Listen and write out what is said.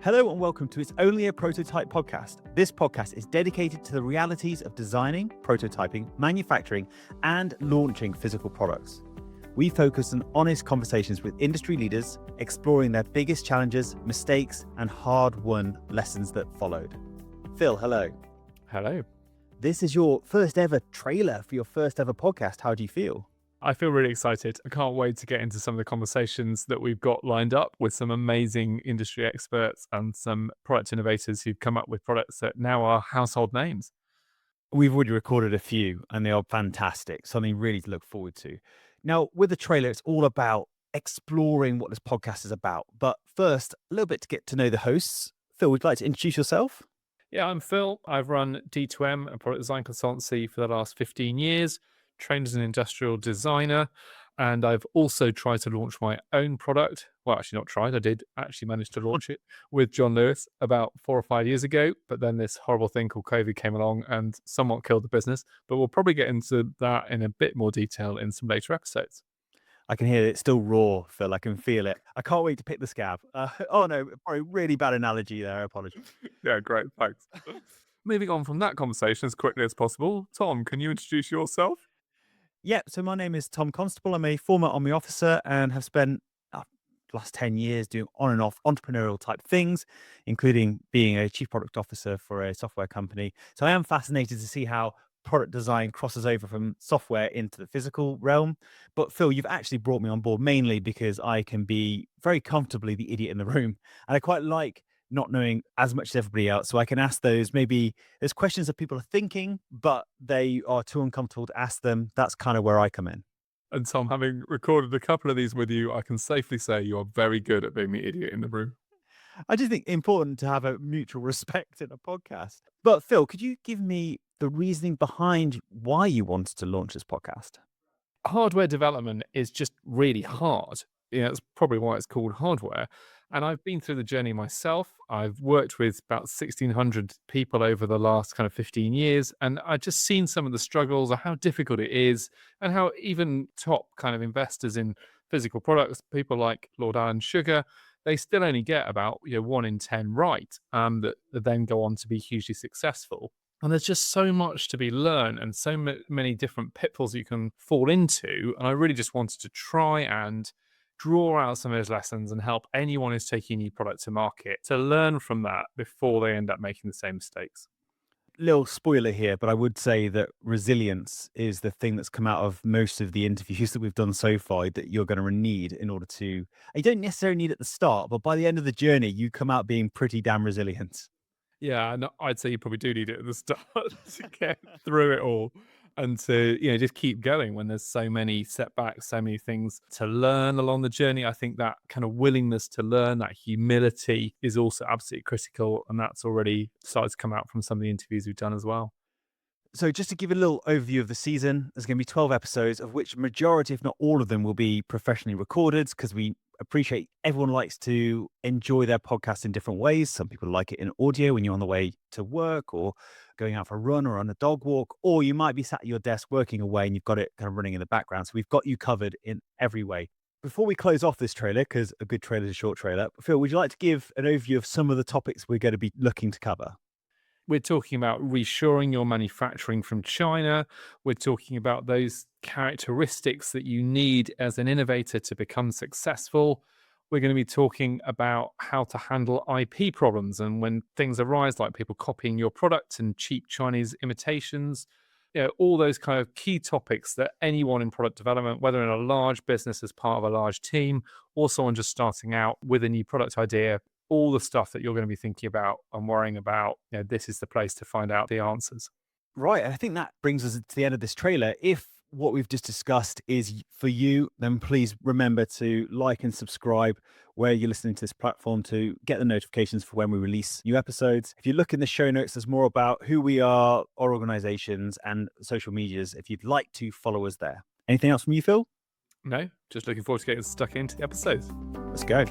Hello and welcome to It's Only a Prototype podcast. This podcast is dedicated to the realities of designing, prototyping, manufacturing, and launching physical products. We focus on honest conversations with industry leaders, exploring their biggest challenges, mistakes, and hard-won lessons that followed. Phil, hello. Hello. This is your first ever trailer for your first ever podcast. How do you feel? I feel really excited. I can't wait to get into some of the conversations that we've got lined up with some amazing industry experts and some product innovators who've come up with products that now are household names. We've already recorded a few and they are fantastic. Something really to look forward to. Now, with the trailer, it's all about exploring what this podcast is about. But first, a little bit to get to know the hosts. Phil, would you like to introduce yourself? Yeah, I'm Phil. I've run D2M, a product design consultancy, for the last 15 years, trained as an industrial designer, and I've also tried to launch my own product. Well, actually not tried. I did actually manage to launch it with John Lewis about 4 or 5 years ago, but then this horrible thing called COVID came along and somewhat killed the business. But we'll probably get into that in a bit more detail in some later episodes. I can hear it still raw, Phil. I can feel it. I can't wait to pick the scab. Oh no, probably really bad analogy there. I apologize. Yeah, great. Thanks. Moving on from that conversation as quickly as possible, Tom, can you introduce yourself? Yeah, so my name is Tom Constable. I'm a former Army officer and have spent the last 10 years doing on and off entrepreneurial type things, including being a chief product officer for a software company. So I am fascinated to see how product design crosses over from software into the physical realm. But Phil, you've actually brought me on board mainly because I can be very comfortably the idiot in the room. And I quite like not knowing as much as everybody else. So I can ask there's questions that people are thinking, but they are too uncomfortable to ask them. That's kind of where I come in. And Tom, having recorded a couple of these with you, I can safely say you are very good at being the idiot in the room. I just think important to have a mutual respect in a podcast. But Phil, could you give me the reasoning behind why you wanted to launch this podcast? Hardware development is just really hard. That's probably why it's called hardware. And I've been through the journey myself. I've worked with about 1,600 people over the last kind of 15 years. And I've just seen some of the struggles of how difficult it is and how even top kind of investors in physical products, people like Lord Alan Sugar, they still only get about 1 in 10 right, that then go on to be hugely successful. And there's just so much to be learned and so many different pitfalls you can fall into. And I really just wanted to try and draw out some of those lessons and help anyone who's taking a new product to market to learn from that before they end up making the same mistakes. Little spoiler here, but I would say that resilience is the thing that's come out of most of the interviews that we've done so far that you're going to need in order to, you don't necessarily need at the start, but by the end of the journey, you come out being pretty damn resilient. Yeah, and I'd say you probably do need it at the start to get through it all and to, just keep going when there's so many setbacks, so many things to learn along the journey. I think that kind of willingness to learn, that humility is also absolutely critical. And that's already started to come out from some of the interviews we've done as well. So just to give a little overview of the season, there's going to be 12 episodes, of which majority, if not all of them, will be professionally recorded because we appreciate everyone likes to enjoy their podcast in different ways. Some people like it in audio when you're on the way to work or going out for a run or on a dog walk, or you might be sat at your desk working away and you've got it kind of running in the background. So we've got you covered in every way. Before we close off this trailer, because a good trailer is a short trailer, Phil, would you like to give an overview of some of the topics we're going to be looking to cover? We're talking about reshoring your manufacturing from China. We're talking about those characteristics that you need as an innovator to become successful. We're going to be talking about how to handle IP problems and when things arise, like people copying your product and cheap Chinese imitations. All those kind of key topics that anyone in product development, whether in a large business as part of a large team or someone just starting out with a new product idea, all the stuff that you're going to be thinking about and worrying about, this is the place to find out the answers. Right. And I think that brings us to the end of this trailer. If what we've just discussed is for you, then please remember to like and subscribe where you're listening to this platform to get the notifications for when we release new episodes. If you look in the show notes, there's more about who we are, our organizations, and social medias if you'd like to follow us there. Anything else from you, Phil? No, just looking forward to getting stuck into the episodes. Let's go.